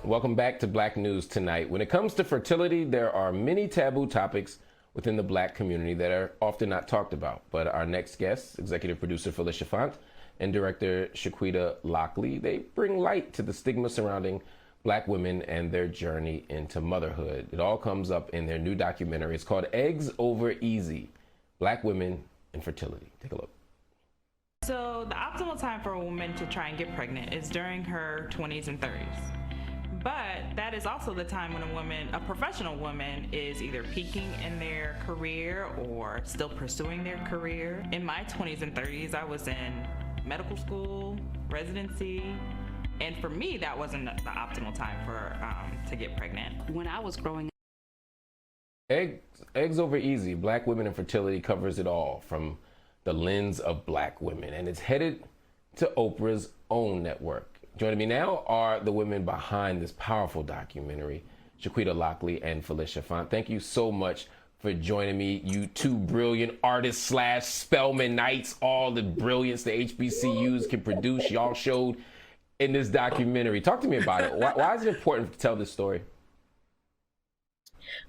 Welcome back to Black News Tonight. When it comes to fertility, there are many taboo topics within the Black community that are often not talked about. But our next guests, executive producer Phylicia Fant and director Chiquita Lockley, they bring light to the stigma surrounding Black women and their journey into motherhood. It all comes up in their new documentary. It's called Eggs Over Easy, Black Women and Fertility. Take a look. So the optimal time for a woman to try and get pregnant is during her 20s and 30s. But that is also the time when a professional woman, is either peaking in their career or still pursuing their career. In my 20s and 30s, I was in medical school, residency, and for me, that wasn't the optimal time for to get pregnant. When I was growing Eggs Over Easy, Black Women and Fertility covers it all from the lens of Black women, and it's headed to Oprah's own network. Joining me now are the women behind this powerful documentary, Chiquita Lockley and Phylicia Fant. Thank you so much for joining me, you two brilliant artists slash Spelman Knights, all the brilliance the HBCUs can produce. Y'all showed in this documentary. Talk to me about it. Why is it important to tell this story?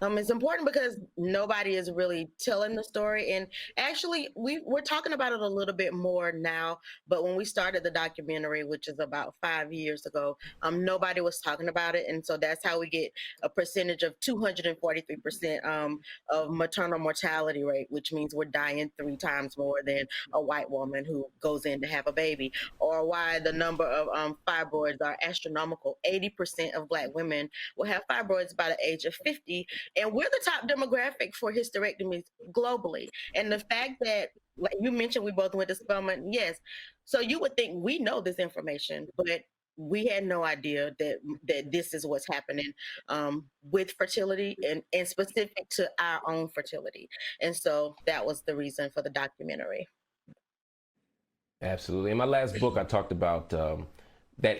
It's important because nobody is really telling the story. And actually, we're talking about it a little bit more now. But when we started the documentary, which is about 5 years ago, nobody was talking about it. And so that's how we get a percentage of 243% of maternal mortality rate, which means we're dying 3 times more than a white woman who goes in to have a baby, or why the number of fibroids are astronomical. 80% of Black women will have fibroids by the age of 50. And we're the top demographic for hysterectomies globally. And the fact that, like you mentioned, we both went to Spelman, yes. So you would think we know this information, but we had no idea that this is what's happening with fertility and specific to our own fertility. And so that was the reason for the documentary. Absolutely. In my last book, I talked about that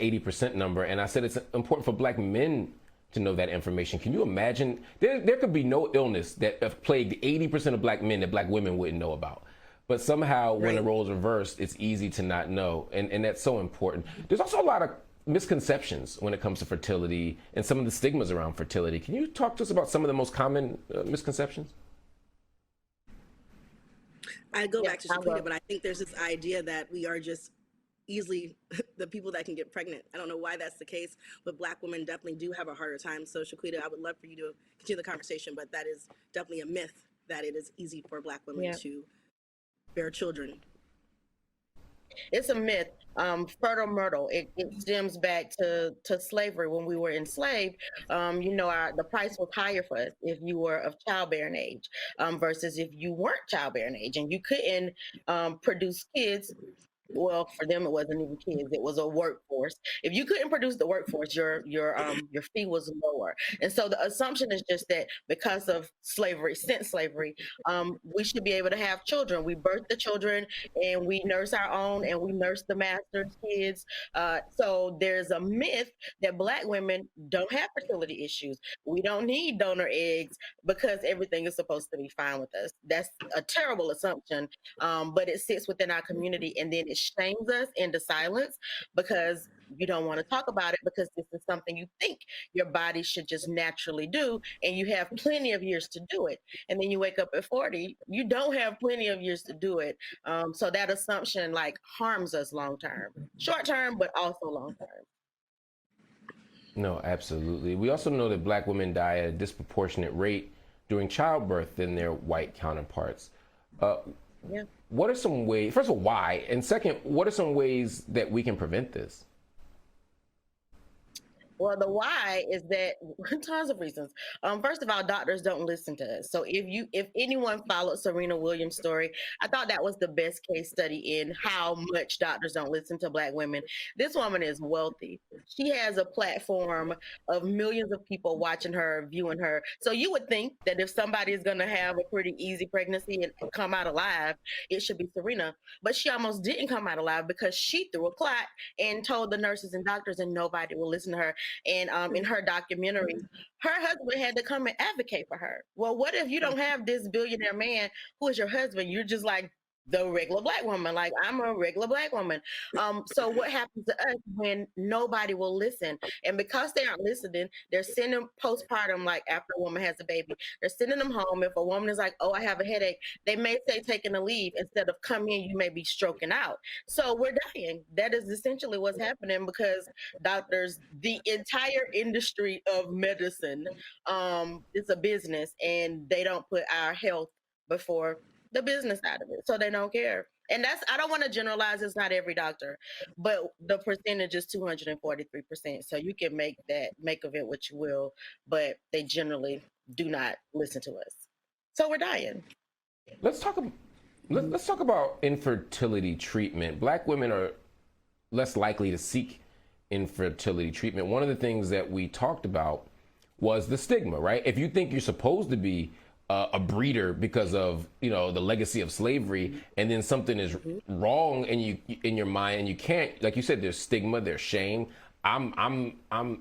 80% number, and I said it's important for Black men to know that information. Can you imagine? There could be no illness that plagued 80% of Black men that Black women wouldn't know about. But somehow, when the roles reversed, it's easy to not know. And that's so important. There's also a lot of misconceptions when it comes to fertility and some of the stigmas around fertility. Can you talk to us about some of the most common misconceptions? I go back to Chiquita, but I think there's this idea that we are just easily the people that can get pregnant. I don't know why that's the case, but Black women definitely do have a harder time. So Chiquita, I would love for you to continue the conversation, but that is definitely a myth that it is easy for Black women to bear children. It's a myth. Fertile myrtle, it stems back to slavery. When we were enslaved, the price was higher for us if you were of childbearing age versus if you weren't childbearing age and you couldn't produce kids. Well, for them, it wasn't even kids. It was a workforce. If you couldn't produce the workforce, your fee was lower. And so the assumption is just that because of slavery, since slavery, we should be able to have children. We birth the children and we nurse our own and we nurse the master's kids. So there's a myth that Black women don't have fertility issues. We don't need donor eggs because everything is supposed to be fine with us. That's a terrible assumption, but it sits within our community, and then it shames us into silence because you don't want to talk about it because this is something you think your body should just naturally do, and you have plenty of years to do it. And then you wake up at 40, you don't have plenty of years to do it. So that assumption harms us long term, short term, but also long term. No, absolutely. We also know that Black women die at a disproportionate rate during childbirth than their white counterparts. What are some ways, first of all, why? And second, what are some ways that we can prevent this? Well, the why is that tons of reasons. First of all, doctors don't listen to us. So if anyone followed Serena Williams' story, I thought that was the best case study in how much doctors don't listen to Black women. This woman is wealthy. She has a platform of millions of people watching her, viewing her. So you would think that if somebody is going to have a pretty easy pregnancy and come out alive, it should be Serena. But she almost didn't come out alive because she threw a clot and told the nurses and doctors, and nobody will listen to her. And in her documentary, her husband had to come and advocate for her. Well, what if you don't have this billionaire man who is your husband? You're just like the regular black woman. Like, I'm a regular black woman. So what happens to us when nobody will listen? And because they aren't listening, they're sending postpartum, like after a woman has a baby, they're sending them home. If a woman is like, oh, I have a headache, they may say taking a leave instead of come in, you may be stroking out. So we're dying. That is essentially what's happening because doctors, the entire industry of medicine, is a business, and they don't put our health before the business side of it. So they don't care. And that's, I don't want to generalize, it's not every doctor, but the percentage is 243%. So you can make of it what you will, but they generally do not listen to us. So we're dying. Let's talk about infertility treatment. Black women are less likely to seek infertility treatment. One of the things that we talked about was the stigma, right? If you think you're supposed to be a breeder because of, you know, the legacy of slavery, and then something is wrong in your mind, and you can't, like you said, there's stigma, there's shame. I'm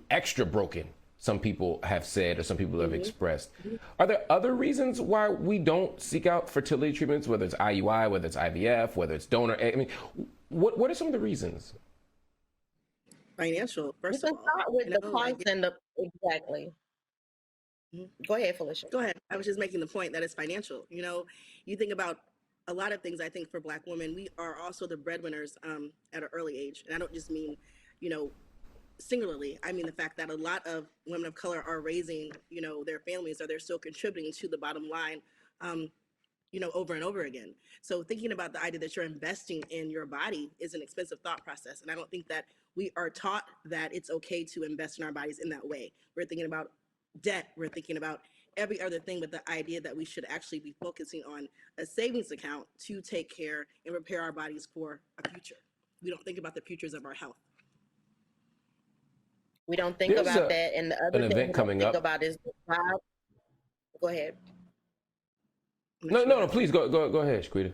extra broken, some people have said, or some people have expressed. Are there other reasons why we don't seek out fertility treatments, whether it's IUI, whether it's IVF, whether it's donor? I mean, what are some of the reasons? Financial, first You of can all. start with the cost and the, exactly. Go ahead, Phylicia. Go ahead. I was just making the point that it's financial. You know, you think about a lot of things. I think for Black women, we are also the breadwinners at an early age. And I don't just mean, you know, singularly. I mean the fact that a lot of women of color are raising, you know, their families, or they're still contributing to the bottom line, you know, over and over again. So thinking about the idea that you're investing in your body is an expensive thought process. And I don't think that we are taught that it's okay to invest in our bodies in that way. We're thinking about debt, we're thinking about every other thing, but the idea that we should actually be focusing on a savings account to take care and prepare our bodies for a future. We don't think about the futures of our health. We don't think There's about that. And the other an thing event we don't coming think up. about is the job. Go ahead. No, please go ahead, Chiquita.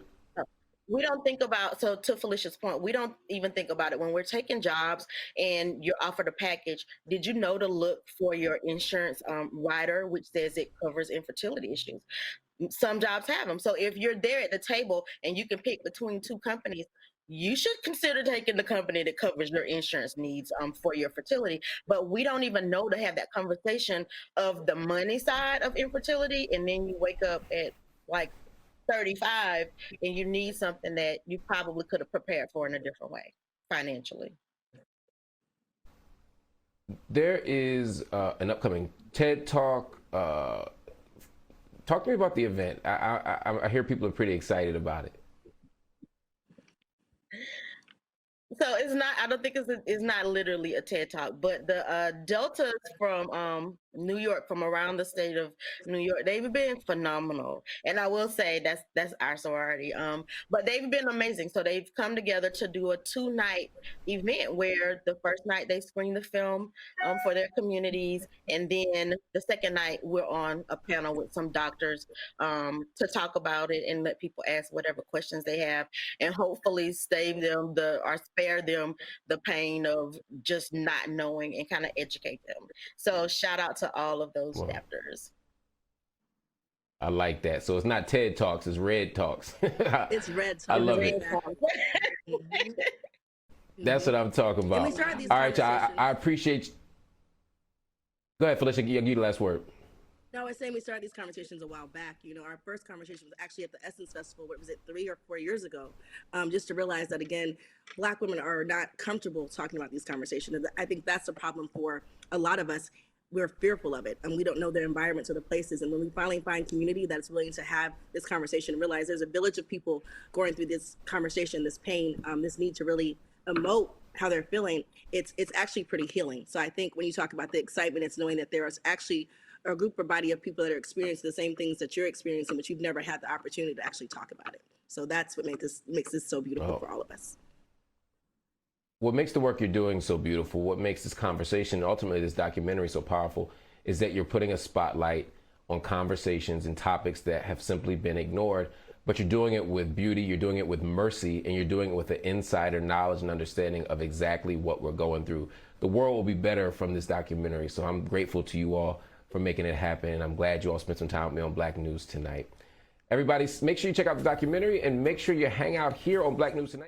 We don't think about, so to Phylicia's point, we don't even think about it when we're taking jobs and you're offered a package. Did you know to look for your insurance rider, which says it covers infertility issues? Some jobs have them. So if you're there at the table and you can pick between two companies, you should consider taking the company that covers your insurance needs for your fertility. But we don't even know to have that conversation of the money side of infertility. And then you wake up at like 35 and you need something that you probably could have prepared for in a different way financially. There is an upcoming TED Talk. Talk to me about the event. I hear people are pretty excited about it. So it's not, I don't think it's not literally a TED Talk, but the Deltas from New York, from around the state of New York, they've been phenomenal. And I will say that's our sorority. But they've been amazing. So they've come together to do a 2-night event where the first night they screen the film for their communities. And then the second night we're on a panel with some doctors to talk about it and let people ask whatever questions they have, and hopefully save them or spare them the pain of just not knowing, and kind of educate them. So shout out to all of those chapters. I like that. So it's not TED Talks, it's Red Talks. It's Red Talks. I love it. That's what I'm talking about. And we started these all right, I appreciate you. Go ahead, Phylicia, give you the last word. No, I was saying we started these conversations a while back. You know, our first conversation was actually at the Essence Festival, what was it, 3 or 4 years ago, just to realize that, again, Black women are not comfortable talking about these conversations. And I think that's a problem for a lot of us. We're fearful of it, and we don't know their environments or the places. And when we finally find community that's willing to have this conversation and realize there's a village of people going through this conversation, this pain, this need to really emote how they're feeling, it's actually pretty healing. So I think when you talk about the excitement, it's knowing that there is actually a group or body of people that are experiencing the same things that you're experiencing, but you've never had the opportunity to actually talk about it. So that's what makes this so beautiful for all of us. What makes the work you're doing so beautiful, what makes this conversation, ultimately this documentary so powerful, is that you're putting a spotlight on conversations and topics that have simply been ignored, but you're doing it with beauty, you're doing it with mercy, and you're doing it with an insider knowledge and understanding of exactly what we're going through. The world will be better from this documentary, so I'm grateful to you all for making it happen, and I'm glad you all spent some time with me on Black News tonight. Everybody, make sure you check out the documentary and make sure you hang out here on Black News Tonight.